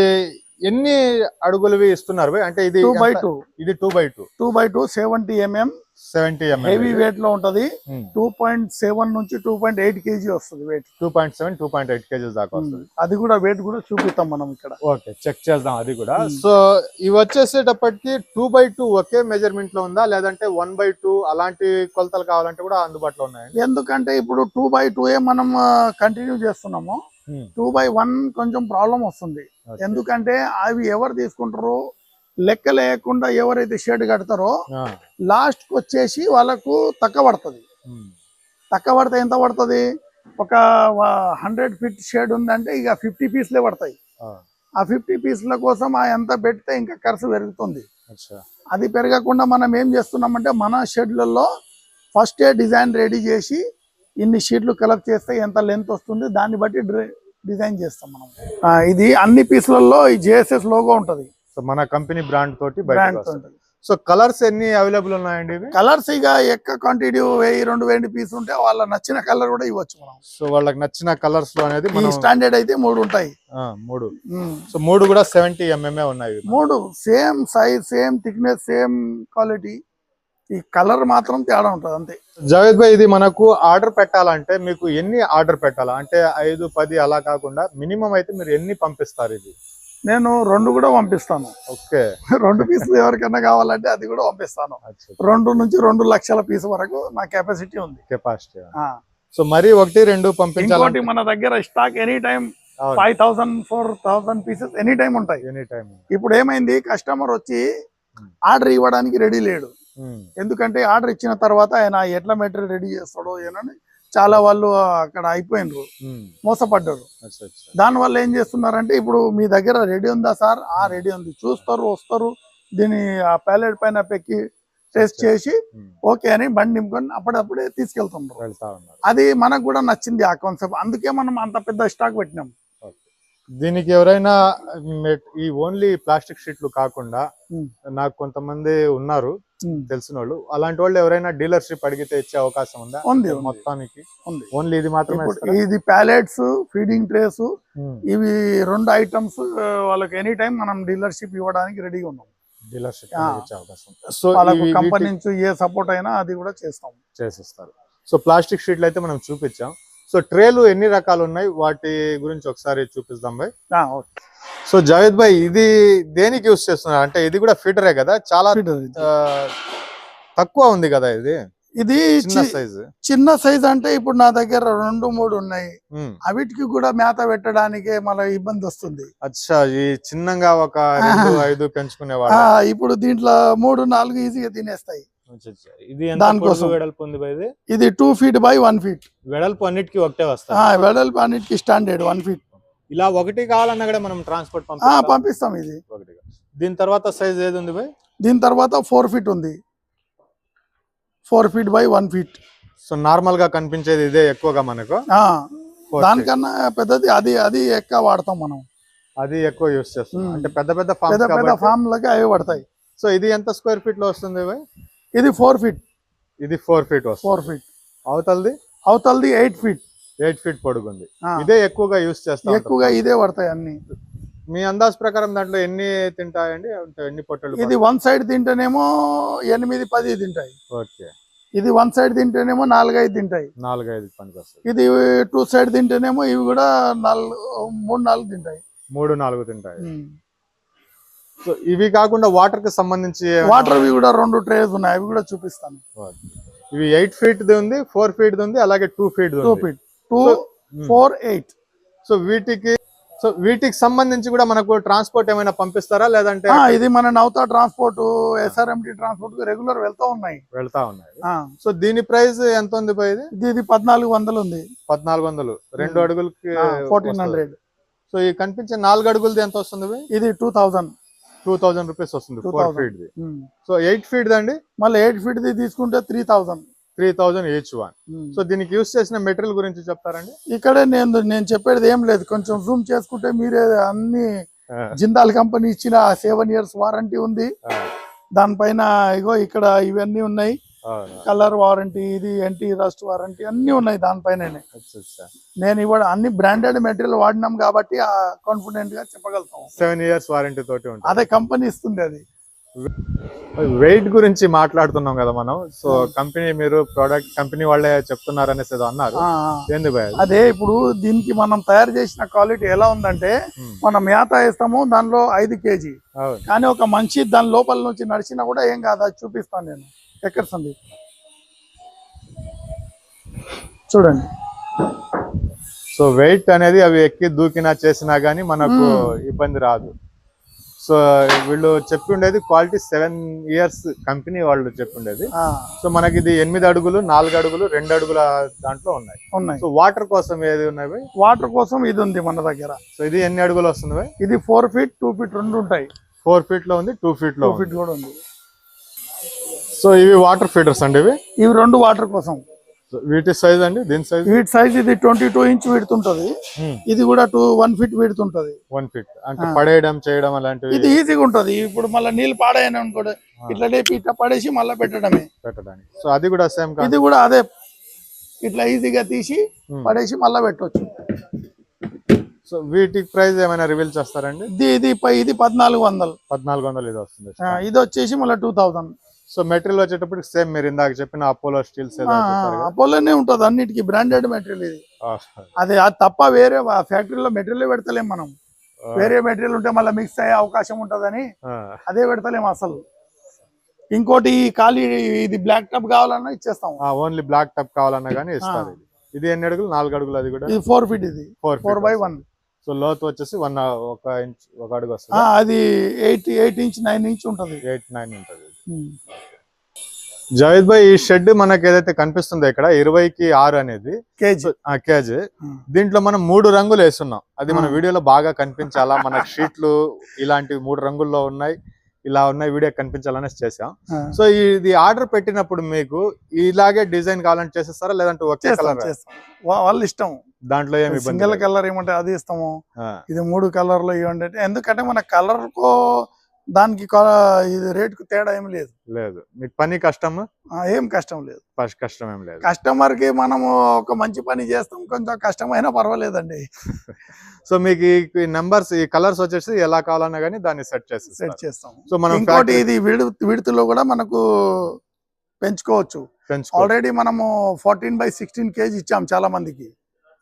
ఎన్ని అడుగులవి ఇస్తున్నారు భయ్? అంటే ఇది 2x2 ఇది 2x2 2x2 70 mm 70 mm heavy weight లో ఉంటది. 2.7 నుంచి 2.8 kg వస్తుంది వెయిట్. 2.7 2.8 kgs దాకా వస్తుంది. అది కూడా వెయిట్ కూడా చూపిస్తాం మనం ఇక్కడ. ఓకే, చెక్ చేద్దాం అది కూడా. సో ఇవి వచ్చేసేటప్పటికి 2x2 ఒకే మెజర్మెంట్ లో ఉందా, లేదంటే 1x2 అలాంటి కొలతలు కావాలంటే కూడా అందుబాటులో ఉన్నాయండి? ఎందుకంటే ఇప్పుడు 2x2 మనం కంటిన్యూ చేస్తున్నాము. 2x1 కొంచెం ప్రాబ్లం వస్తుంది. ఎందుకంటే అవి ఎవరు తీసుకుంటారో లెక్క లేకుండా ఎవరైతే షెడ్ కడతారో లాస్ట్ కి వచ్చేసి వాళ్ళకు తక్కువ పడుతుంది. తక్కువ పడితే ఎంత పడుతుంది? ఒక 100 feet షెడ్ ఉందంటే ఇక 50 పీస్లే పడతాయి. ఆ 50 పీస్ల కోసం ఆ ఎంత పెడితే ఇంకా ఖర్చు పెరుగుతుంది. అది పెరగకుండా మనం ఏం చేస్తున్నామంటే మన షెడ్లలో ఫస్ట్ డిజైన్ రెడీ చేసి ఇన్ని షీట్లు కలెక్ట్ చేస్తే ఎంత లెంత్ వస్తుంది దాన్ని బట్టి డిజైన్ చేస్తాం మనం. ఇది అన్ని పీసులలో ఈ జేఎస్ఎస్ లోగో ఉంటది. సో మన కంపెనీ బ్రాండ్ తోటి బ్రాండ్ తోటి. సో కలర్స్ ఎన్ని అవైలబుల్ ఉన్నాయండి ఇవి? కలర్స్ ఇక ఎక్క క్వాంటిటీ 1000-2000 పీస్ ఉంటే వాళ్ళ నచ్చిన కలర్ కూడా ఇవ్వచ్చు మనం. సో వాళ్ళకి నచ్చిన కలర్స్ లో అనేది స్టాండర్డ్ అయితే 3 ఉంటాయి. 3. సో 3 కూడా 70 mm ఉన్నాయి. 3 same size, same thickness, same quality. ఈ కలర్ మాత్రం తేడా ఉంటది అంతే. జావేద్ భాయ్, ఇది మనకు ఆర్డర్ పెట్టాలంటే మీకు ఎన్ని ఆర్డర్ పెట్టాలా? అంటే 5-10 అలా కాకుండా మినిమం అయితే మీరు ఎన్ని పంపిస్తారు? ఇది నేను 2 కూడా పంపిస్తాను. ఓకే, 2 పీసులు ఎవరికైనా కావాలంటే అది కూడా పంపిస్తాను. 2 నుంచి 2 లక్షల పీస్ వరకు నా కెపాసిటీ ఉంది. కెపాసిటీ. సో మరి 1-2 పంపించాలి. ఇంకోటి మన దగ్గర stock any time 5000-4000 pieces any time ఉంటాయి. ఇప్పుడు ఏమైంది, కస్టమర్ వచ్చి ఆర్డర్ ఇవ్వడానికి రెడీ లేడు. ఎందుకంటే ఆర్డర్ ఇచ్చిన తర్వాత ఆయన ఎట్లా మెటీరియల్ రెడీ చేస్తాడో ఏనని చాలా వాళ్ళు అక్కడ అయిపోయినరు, మోసపడ్డారు. దానివల్ల ఏం చేస్తున్నారంటే ఇప్పుడు మీ దగ్గర రెడీ ఉందా సార్? రెడీ ఉంది. చూస్తారు, వస్తారు, దీన్ని ఆ ప్యాలెట్ పైన పెక్కి టెస్ట్ చేసి ఓకే అని బండి నింపుకొని అప్పుడప్పుడే తీసుకెళ్తున్నారు. అది మనకు కూడా నచ్చింది ఆ కాన్సెప్ట్. అందుకే మనం అంత పెద్ద స్టాక్ పెట్టినాం. దీనికి ఎవరైనా ఈ ఓన్లీ ప్లాస్టిక్ షీట్లు కాకుండా నాకు కొంతమంది ఉన్నారు తెలిసిన వాళ్ళు, అలాంటి వాళ్ళు ఎవరైనా డీలర్షిప్ అడిగితే ఇచ్చే అవకాశం ఉందా? ఉంది, మొత్తానికి ఉంది. ఓన్లీ ఇది మాత్రమే? ఇది ప్యాలెట్స్, ఫీడింగ్ ట్రేస్, ఇవి 2 ఐటమ్స్ వాళ్ళకి ఎనీ టైం మనం డీలర్షిప్ ఇవ్వడానికి రెడీగా ఉన్నాం. డీలర్షిప్ అవకాశం. సో వాళ్ళకు కంపెనీ నుంచి ఏ సపోర్ట్ అయినా అది కూడా చేసిస్తారు. సో ప్లాస్టిక్ షీట్లు అయితే మనం చూపించాం. సో ట్రేలు ఎన్ని రకాలు ఉన్నాయి వాటి గురించి ఒకసారి చూపిస్తాం భాయ్. సో జావేద్ భాయ్, ఇది దేనికి యూస్ చేస్తున్నారు? అంటే ఇది కూడా ఫీడరే కదా, చాలా తక్కువ ఉంది కదా ఇది. ఇది చిన్న సైజ్ అంటే ఇప్పుడు నా దగ్గర 2-3 ఉన్నాయి. అవిటికి కూడా మేత పెట్టడానికే మళ్ళీ ఇబ్బంది వస్తుంది. అచ్చా, ఈ చిన్నగా ఒక 2-5 పెంచుకునేవాళ్ళు ఇప్పుడు దీంట్లో 3-4 ఈజీగా తినేస్తాయి. ఇది దానికోసం వెడల్పు ఉంది భాయ్. ఇది 2 feet by 1 feet. వెడల్పు అన్నిటికీ ఒకటే వస్తాయి. వెడల్పు అన్నిటికీ స్టాండర్డ్ 1 feet. ఇలా ఒకటి కావాలన్నా కూడా మనం ట్రాన్స్పోర్ట్ పంపిస్తాం. ఇది ఒకటిగా. దీని తర్వాత సైజ్ ఏది ఉంది భాయ్? దీని తర్వాత 4 feet ఉంది. 4 feet by 1 feet. So normal గా కనిపించేది ఇదే ఎక్కువగా మనకు. దానికన్నా పెద్దది అది ఎక్కువ వాడతాం మనం. అది ఎక్కువ యూస్ చేస్తాం. అంటే పెద్ద పెద్ద ఫామ్ లకి అవి పడతాయి. సో ఇది ఎంత స్క్వేర్ ఫీట్ లో వస్తుంది భాయ్? ఇది 4 feet. ఇది 4 feet వస్తుంది. 4 feet. అవతలది 8 feet. 8 feet పొడుగుంది. ఇదే ఎక్కువగా యూస్ చేస్తాం. ఎక్కువగా ఇదే పడతాయి అన్ని. మీ అందాజ్ ప్రకారం దాంట్లో ఎన్ని తింటాయండి? ఎన్ని పొట్టలు? ఇది 1 side తింటేనేమో 8-10 తింటాయి. ఓకే. ఇది 1 side తింటేనేమో 4-5 తింటాయి. 4-5 పనికి వస్తాయి. ఇది 2 side తింటేనేమో ఇవి కూడా 3-4 తింటాయి. 3-4 తింటాయి. సో ఇవి కాకుండా వాటర్ కి సంబంధించి వాటర్ కూడా 2 ట్రేస్ ఉన్నాయి. అవి కూడా చూపిస్తాను. ఇవి 8 feet ఉంది, 4 feet ఉంది, అలాగే 2 feet 2 feet 2 4 8. సో వీటికి సంబంధించి కూడా మనకు ట్రాన్స్పోర్ట్ ఏమైనా పంపిస్తారా? లేదంటే ఇది మన నౌతా ట్రాన్స్పోర్ట్, SRMT ట్రాన్స్పోర్ట్ రెగ్యులర్ వెళ్తా ఉన్నాయి. సో దీని ప్రైస్ ఎంత ఉంది? ఇది 1400 ఉంది. 1400 2 అడుగులకి 1400. సో ఈ కనిపించే 4 అడుగులది ఎంత వస్తుంది? ఇది 2000 రూపీస్ వస్తుంది 4 feet ది. సో 8 feet దండి మళ్ళీ 8 feet ది తీసుకుంటే 3000 each one. సో దీనికి యూస్ చేసిన మెటీరియల్ గురించి చెప్తారండి? ఇక్కడే నేను చెప్పేది ఏం లేదు, కొంచెం జూమ్ చేసుకుంటే మీరే అన్ని జిందాల్ కంపెనీ ఇచ్చిన 7 years వారంటీ ఉంది. దానిపైన ఇగో ఇక్కడ ఇవన్నీ ఉన్నాయి. కలర్ వారంటీ, ఇది యాంటీ రస్ట్ వారంటీ అన్ని ఉన్నాయి దానిపైన. నేను ఇవాళ అన్ని బ్రాండెడ్ మెటీరియల్ వాడినాం కాబట్టి కాన్ఫిడెంట్ గా చెప్పగలుగుతాం. 7 years వారంటీ తోటి ఉంటుంది. అదే కంపెనీ ఇస్తుంది అది. వెయిట్ గురించి మాట్లాడుతున్నాం కదా మనం. సో కంపెనీ మీరు ప్రోడక్ట్ కంపెనీ వాళ్ళే చెప్తున్నారు అనేసి ఏదో అన్నారు. ఏంది భయ? అదే ఇప్పుడు దీనికి మనం తయారు చేసిన క్వాలిటీ ఎలా ఉందంటే, మనం మేత వేస్తాము దానిలో 5 kg, కానీ ఒక మనిషి దాని లోపల నుంచి నడిచినా కూడా ఏం కాదు. అది చూపిస్తాను నేను. ఎక్కడ సందీప్ చూడండి. సో వెయిట్ అనేది అవి ఎక్కి దూకినా చేసినా గానీ మనకు ఇబ్బంది రాదు. సో వీళ్ళు చెప్పి ఉండేది క్వాలిటీ 7 years కంపెనీ వాళ్ళు చెప్పి ఉండేది. సో మనకి ఇది 8 అడుగులు, 4 అడుగులు, 2 అడుగుల దాంట్లో ఉన్నాయి. సో వాటర్ కోసం ఏది ఉన్నాయి? వాటర్ కోసం ఇది ఉంది మన దగ్గర. సో ఇది ఎన్ని అడుగులు వస్తుంది? ఇది 4 feet 2 feet రెండు ఉంటాయి. 4 feet లో ఉంది, 2 feet లో కూడా ఉంది. సో ఇవి వాటర్ ఫీడర్స్ అండి. ఇవి రెండు వాటర్ కోసం. వీటి సైజ్ అండి? దీని సైజ్? వీటి సైజ్ ఇది 22 inch విడుతుంటది. ఇది కూడా 1 feet విడుతుంటది. 1 feet అంటే పడేయడం చేయడం అలాంటివి ఇది ఈజీగా ఉంటది. ఇప్పుడు మళ్ళీ నీళ్ళు పాడైన అనుకోండి, ఇట్లా లేపి ఇట్లా పడేసి మళ్ళీ పెట్టడానికి. సో అది కూడా సేమ్? ఇది కూడా అదే, ఇట్లా ఈజీగా తీసి పడేసి మళ్ళీ పెట్టవచ్చు. సో వీటి ప్రైస్ ఏమైనా రివీల్ చేస్తారండి? ఇది 1400 ఇది వస్తుంది. ఇది వచ్చేసి మళ్ళీ 2000. సో మెటీరియల్ వచ్చేటప్పుడు సేమ్ మీరు ఇందాక చెప్పిన అపోలో స్టీల్స్ అపోలోనే ఉంటది అన్నిటికీ. బ్రాండెడ్ మెటీరియల్ ఇది. అది తప్ప వేరే ఫ్యాక్టరీలో మెటీరియల్ పెడతలేం మనం. వేరే మెటీరియల్ ఉంటే మళ్ళీ మిక్స్ అయ్యే అవకాశం ఉంటదని అదే పెడతలేం అసలు. ఇంకోటి ఖాళీ ఇది బ్లాక్ టప్ కావాలన్నా ఇచ్చేస్తాం. ఓన్లీ బ్లాక్ టప్ కావాలన్నా కానీ ఇస్తారు. ఇది ఎన్ని అడుగులు? 4 అడుగులు. అది కూడా 4 feet. ఇది 4x1. సో లోతు వచ్చేసి 1 inch 1 అడుగు వస్తుంది. అది 8 inch 9 inch ఉంటది. 8-9 ఉంటది. జావేద్ భాయ్, ఈ షెడ్ మనకి ఏదైతే కనిపిస్తుందో ఇక్కడ 20కి 6 అనేది కేజీ. దీంట్లో మనం 3 రంగులు వేస్తున్నాం. అది మన వీడియోలో బాగా కనిపించాలా, మన షీట్లు ఇలాంటి 3 రంగుల్లో ఉన్నాయి, ఇలా ఉన్నాయి, వీడియో కనిపించాలనేసి చేసాం. సో ఇది ఆర్డర్ పెట్టినప్పుడు మీకు ఇలాగే డిజైన్ కావాలని చేసేస్తారా, లేదంటే ఒకే కలర్? వాళ్ళ ఇష్టం. దాంట్లో ఏమి సింగిల్ కలర్ ఏమంటే అది ఇస్తాము. ఇది 3 కలర్లు ఇవ్వండి. ఎందుకంటే మన కలర్ కో దానికి ఇది రేట్ కు తేడా ఏం లేదు. మీకు పని కష్టం ఏం కష్టం లేదు. కష్టం ఏం లేదు. కస్టమర్ కి మనము ఒక మంచి పని చేస్తాం, కొంచెం కష్టమైనా పర్వాలేదండి. సో మీకు ఈ నెంబర్స్, ఈ కలర్స్ వచ్చేసి ఎలా కావాలన్నా కానీ దాన్ని సెట్ చేస్తాం. సో మనం ఇంకోటి ఇది విడుతులో కూడా మనకు పెంచుకోవచ్చు. ఆల్రెడీ మనము 14/16 kg ఇచ్చాం చాలా మందికి.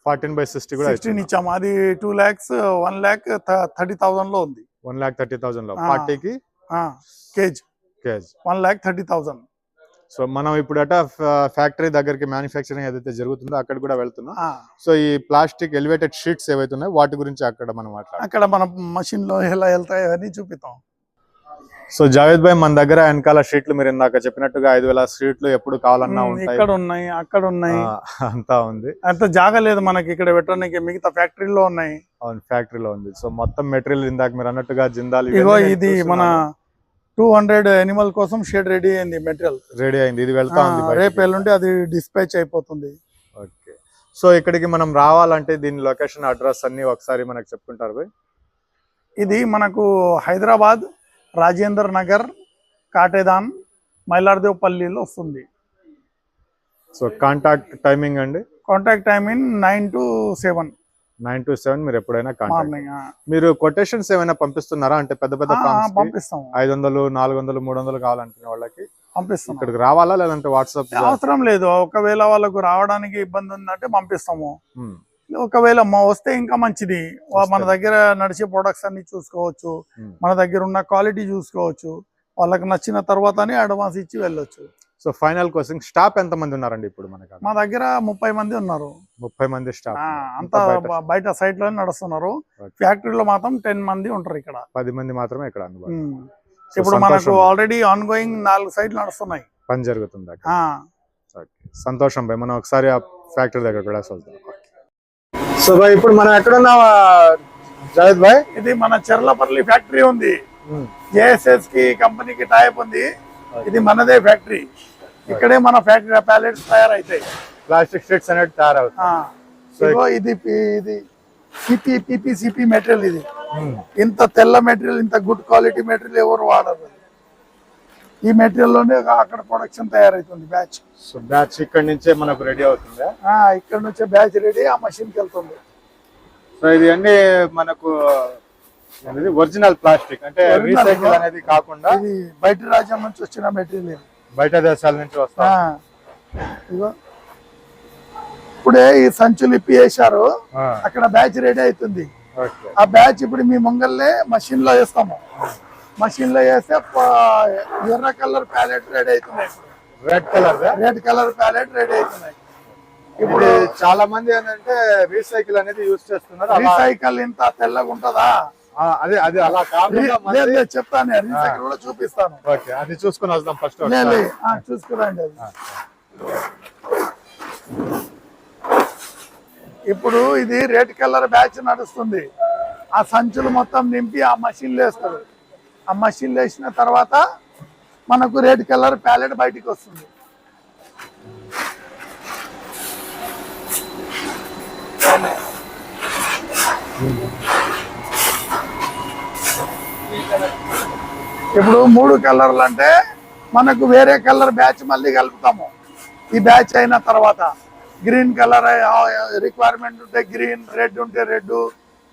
14/16 కూడా 16 ఇచ్చాము. అది 2 lakhs 1,30,000 లో ఉంది. 1,30,000 లో 40కి కేజీ 1,30,000. సో మనం ఇప్పుడు ఫ్యాక్టరీ దగ్గరికి మ్యానుఫ్యాక్చరింగ్ ఏదైతే జరుగుతుందో అక్కడ కూడా వెళ్తున్నాం. సో ఈ ప్లాస్టిక్ ఎలివేటెడ్ షీట్స్ ఏవైతే ఉన్నాయో వాటి గురించి అక్కడ మనం మాట్లాడాలి. అక్కడ మన మషిన్ లో ఎలా వెళ్తాయో అని చూపిస్తాం. సో జావేద్ భాయ్, మన దగ్గర వెనకాల షీట్లు మీరు ఇందాక చెప్పినట్టుగా 5,000 షీట్లు ఎప్పుడు కావాలన్నా ఉంటాయి. ఇక్కడ ఉన్నాయి, అక్కడ ఉన్నాయి, అంతా ఉంది. అంత జాగా లేదు మనకి ఇక్కడ పెట్టడానికి. మిగతా ఫ్యాక్టరీలో ఉన్నాయి. అవును, ఫ్యాక్టరీలో ఉంది. సో మొత్తం మెటీరియల్ ఇందాక మీరు అన్నట్టుగా జిందాల్ ఇది మన 200 animal కోసం షెడ్ రెడీ అయింది. మెటీరియల్ రెడీ అయింది. ఇది వెళ్తా ఉంది. రేపు ఎల్లుండి అది డిస్పాచ్ అయిపోతుంది. ఓకే. సో ఇక్కడికి మనం రావాలంటే దీని లొకేషన్, అడ్రస్ అన్ని ఒకసారి మనకు చెప్పుకుంటారు భాయ్? ఇది మనకు హైదరాబాద్ రాజేంద్ర నగర్, కాటేదాన్, మైలార్దేవ్పల్లిలో వస్తుంది. సో కాంటాక్ట్ టైమింగ్ అండి? Contact timing 9 to 7. 9 to 7 మీరు ఎప్పుడైనా కాంటాక్ట్. మీరు కొటేషన్స్ ఏమైనా పంపిస్తున్నారా? అంటే పెద్ద పెద్ద పంపిస్తాం. 500, 400, 300 కావాలనుకునే వాళ్ళకి పంపిస్తాం. ఇక్కడికి రావాలా, లేదంటే వాట్సాప్? అవసరం లేదు. ఒకవేళ వాళ్ళకు రావడానికి ఇబ్బంది ఉందంటే పంపిస్తాము. ఒకవేళ వస్తే ఇంకా మంచిది. మన దగ్గర నడిచే ప్రొడక్ట్స్ అన్ని చూసుకోవచ్చు, మన దగ్గర ఉన్న క్వాలిటీ చూసుకోవచ్చు. వాళ్ళకి నచ్చిన తర్వాతనే అడ్వాన్స్ ఇచ్చి వెళ్ళొచ్చు. సో ఫైనల్ క్వశ్చన్, స్టాఫ్ ఎంత మంది ఉన్నారండి ఇప్పుడు మనకి? మా దగ్గర 30 మంది ఉన్నారు. 30 మంది స్టాఫ్. అంతా బయట సైట్ లోనే నడుస్తున్నారు. ఫ్యాక్టరీలో మాత్రం 10 మంది ఉంటారు. ఇక్కడ 10 మంది మాత్రమే ఇక్కడ. ఇప్పుడు మనకు ఆల్రెడీ ఆన్ గోయింగ్ 4 సైట్లు నడుస్తున్నాయి. పని జరుగుతుంది. సంతోషం భాయ్, మనం ఒకసారి ఆ ఫ్యాక్టరీ దగ్గర కూడా చూద్దాం. సో భాయ్, ఇప్పుడు మనం ఎక్కడ ఉన్నావా జావేద్ భాయ్? ఇది మన చెర్లపల్లి ఫ్యాక్టరీ ఉంది. జేఎస్ఎస్ కి కంపెనీకి టైప్ ఉంది. ఇది మనదే ఫ్యాక్టరీ. ఇక్కడే మన ఫ్యాక్టరీ ప్యాలెట్స్ తయారైతాయి. ప్లాస్టిక్ షీట్స్ అనేది తయారవుతాయి. ఇది పిపిసిపి మెటీరియల్. ఇది ఇంత తెల్ల మెటీరియల్, ఇంత గుడ్ క్వాలిటీ మెటీరియల్ ఎవరు వాడరు. ఈ మెటీరియల్ లోనే అక్కడ ప్రొడక్షన్ తయారైతుంది బ్యాచ్. సో బ్యాచ్ ఇక్కడ నుంచే మనకు రెడీ అవుతుందా? ఇక్కడ నుంచే బ్యాచ్ రెడీ ఆ మషిన్ కి వెళ్తుంది. సో ఇది అన్ని మనకు ఒరిజినల్ ప్లాస్టిక్ అంటే రీసైకిల్ అనేది కాకుండా ఇది బయట రాజ్యం నుంచి వచ్చిన మెటీరియల్, బయట దేశాల నుంచి వస్తా. ఇగో ఇప్పుడే ఈ సంచులు ఇప్పి వేశారు, అక్కడ బ్యాచ్ రెడీ అవుతుంది. ఆ బ్యాచ్ ఇప్పుడు మీ ముంగల్లే మషిన్ లో వేస్తాము. మషిన్ లో వేస్తే ఎర్ర కలర్ ప్యాలెట్ రెడీ అవుతున్నాయి. రెడ్ కలర్ ప్యాలెట్ రెడీ అవుతున్నాయి. ఇప్పుడు చాలా మంది ఏంటంటే రీసైకిల్ అనేది యూజ్ చేస్తున్నారు. రీసైకిల్ ఇంత తెల్లగా ఉంటదా? అదే అది అలా కాకుండా చెప్తాను, రీసైకిల్ కూడా చూపిస్తాను. ఓకే, అది చూసుకుని వద్దాం ఫస్ట్. చూసుకురండి. అది ఇప్పుడు ఇది రెడ్ కలర్ బ్యాచ్ నడుస్తుంది. ఆ సంచులు మొత్తం నింపి ఆ మషిన్ వేస్తారు. ఆ మషిన్ వేసిన తర్వాత మనకు రెడ్ కలర్ ప్యాలెట్ బయటికి వస్తుంది. ఇప్పుడు 3 కలర్లు అంటే మనకు వేరే కలర్ బ్యాచ్ మళ్ళీ కలుపుతాము. ఈ బ్యాచ్ అయిన తర్వాత గ్రీన్ కలర్ రిక్వైర్మెంట్ ఉంటే గ్రీన్, రెడ్ ఉంటే రెడ్,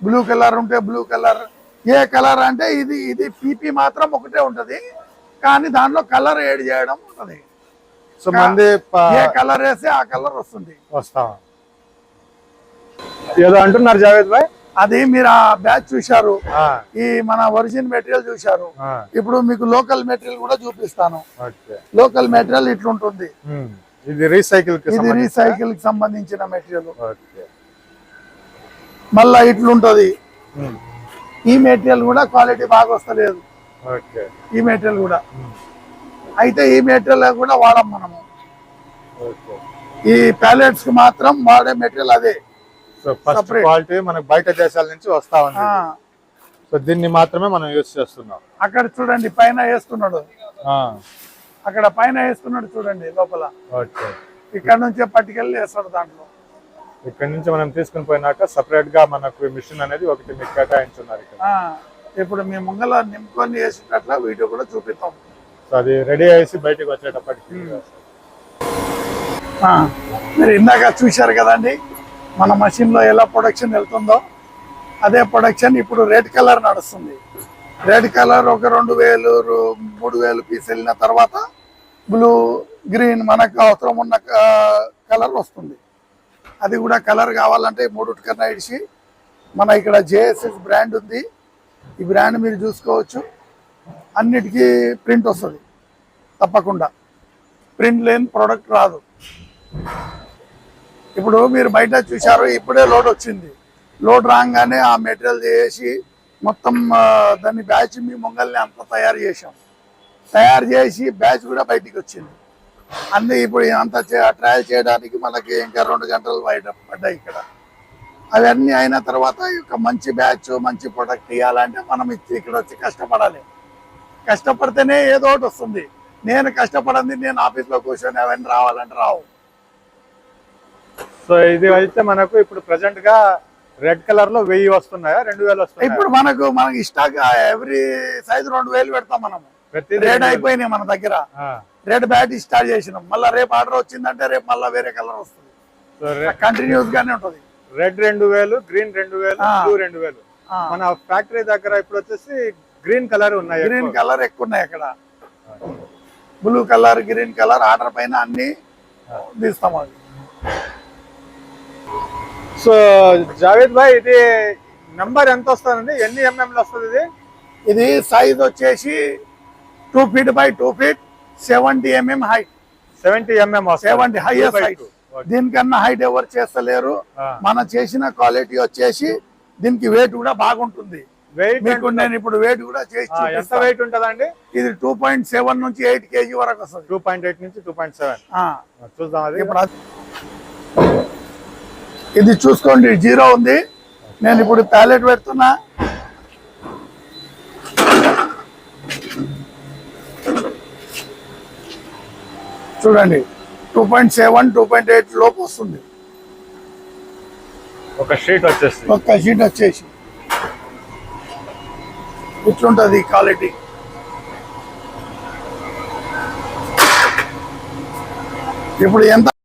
బ్లూ కలర్ ఉంటే బ్లూ కలర్. ఏ కలర్ అంటే ఇది పీపీ మాత్రం ఒకటే ఉంటది, కానీ దాంట్లో కలర్ యాడ్ చేయడం ఉంటది. సో మంది ఏ కలర్ వేస్తే ఆ కలర్ వస్తుంది. ఏదో అంటున్నారు జావేద్ భాయ్, అది మీరు ఆ బ్యాచ్ చూశారు, ఈ మన ఒరిజినల్ మెటీరియల్ చూశారు. ఇప్పుడు మీకు లోకల్ మెటీరియల్ కూడా చూపిస్తాను. లోకల్ మెటీరియల్ ఇట్లుంటుంది. ఇది రీసైకిల్ కి సంబంధించిన మెటీరియల్. మళ్ళా ఇట్లుంటది. ఈ మెటీరియల్ కూడా క్వాలిటీ బాగా వస్తలేదు. ఈ మెటీరియల్ కూడా అయితే ఈ మెటీరియల్ కూడా వాడం మనము. ఈ ప్యాలెట్స్ కి మాత్రం వాడే మెటీరియల్ అదే. సో ఫస్ట్ క్వాలిటీ మనకు బయట దేశాల నుంచి వస్తా ఉంది. సో దీన్ని మాత్రమే మనం యూజ్ చేస్తున్నాం. అక్కడ చూడండి పైన వేస్తున్నాడు, అక్కడ పైన వేస్తున్నాడు చూడండి లోపల. ఇక్కడ నుంచే పట్టుకెళ్ళి వేస్తాడు దాంట్లో. ఇక్కడ నుంచి మనం తీసుకుని పోయినాక సపరేట్ గా మనకు మిషన్ అనేది ఒకటి మీకు కేటాయించున్నారు. ఇప్పుడు మీ ముంగల నింపుకొని వేసేటట్ల వీడియో కూడా చూపిస్తాం. సో అది రెడీ అయ్యేసి బయటకు వచ్చేటప్పటికి మీరు ఇందాక చూశారు కదండి మన మషిన్ లో ఎలా ప్రొడక్షన్ వెళ్తుందో, అదే ప్రొడక్షన్ ఇప్పుడు రెడ్ కలర్ నడుస్తుంది. రెడ్ కలర్ ఒక 2000 3000 పీస్ వెళ్ళిన తర్వాత బ్లూ, గ్రీన్ మనకు అవసరం ఉన్న కలర్ వస్తుంది. అది కూడా కలర్ కావాలంటే 3 కన్నా ఇడిచి మన ఇక్కడ జేఎస్ఎస్ బ్రాండ్ ఉంది. ఈ బ్రాండ్ మీరు చూసుకోవచ్చు. అన్నిటికీ ప్రింట్ వస్తుంది తప్పకుండా. ప్రింట్ లేని ప్రోడక్ట్ రాదు. ఇప్పుడు మీరు బయట చూశారు, ఇప్పుడే లోడ్ వచ్చింది. లోడ్ రాగానే ఆ మెటీరియల్ చేసి మొత్తం దాన్ని బ్యాచ్ మీ ముంగల్ని అంతా తయారు చేసాం. తయారు చేసి బ్యాచ్ కూడా బయటికి వచ్చింది. అన్నీ ఇప్పుడు అంత ట్రయల్ చేయడానికి మనకి ఇంకా 2 గంటలు బయట పడ్డాయి ఇక్కడ. అవన్నీ అయిన తర్వాత ఒక మంచి బ్యాచ్, మంచి ప్రొడక్ట్ ఇవ్వాలంటే మనం ఇక్కడ వచ్చి కష్టపడాలి. కష్టపడితేనే ఏదో ఒకటి వస్తుంది. నేను కష్టపడింది నేను ఆఫీస్లో కూర్చొని అవన్నీ రావాలంటే రావు. సో ఇది అయితే మనకు ఇప్పుడు ప్రెసెంట్ గా రెడ్ కలర్ లో 1000 వస్తున్నాయా, 2000 వస్తున్నాయి? ఇప్పుడు మనకు స్టాక్ ఎవ్రీ సైజ్ 2000 పెడతాం మనము. రెడ్ అయిపోయినాయి మన దగ్గర. రెడ్ బ్యాట్ స్టార్ట్ చేసినాం. మళ్ళీ రేపు ఆర్డర్ వచ్చిందంటే రేపు మళ్ళీ వేరే కలర్ వస్తుంది. కంటిన్యూస్ గానే ఉంటది. Red 2000, green 2000, blue 2000. మన ఫ్యాక్టరీ దగ్గర ఇప్పుడు వచ్చేసి గ్రీన్ కలర్ ఉన్నాయి. గ్రీన్ కలర్ ఎక్కువ ఉన్నాయి అక్కడ. Blue colour, green colour order పైన అన్ని తీస్తాం. అది సో జావేద్ భాయ్, ఇది నంబర్ ఎంత వస్తుందండి? ఎన్ని ఎంఎం వస్తుంది? ఇది సైజ్ వచ్చేసి 2 feet by 2 feet, 70 mm height. 70 mm 70 highest height. దీనికన్నా హైట్ ఎవరు చేస్తలేరు. మనం చేసిన క్వాలిటీ వచ్చేసి దీనికి వెయిట్ కూడా బాగుంటుంది. మీకు నేను ఇప్పుడు వెయిట్ కూడా చేసి ఎంత వెయిట్ ఉంటదండి? ఇది 2.7 నుంచి 8 kg వరకు వస్తుంది. 2.8 నుంచి 2.7 చూద్దాం. అది ఇప్పుడు ఇది చూసుకోండి, 0 ఉంది. నేను ఇప్పుడు ప్యాలెట్ పెడుతున్నా. చూడండి 2.7, 2.8 లోపు వస్తుంది. ఒక షీట్ వచ్చేసి ఇట్లుంటది క్వాలిటీ. ఇప్పుడు ఎంత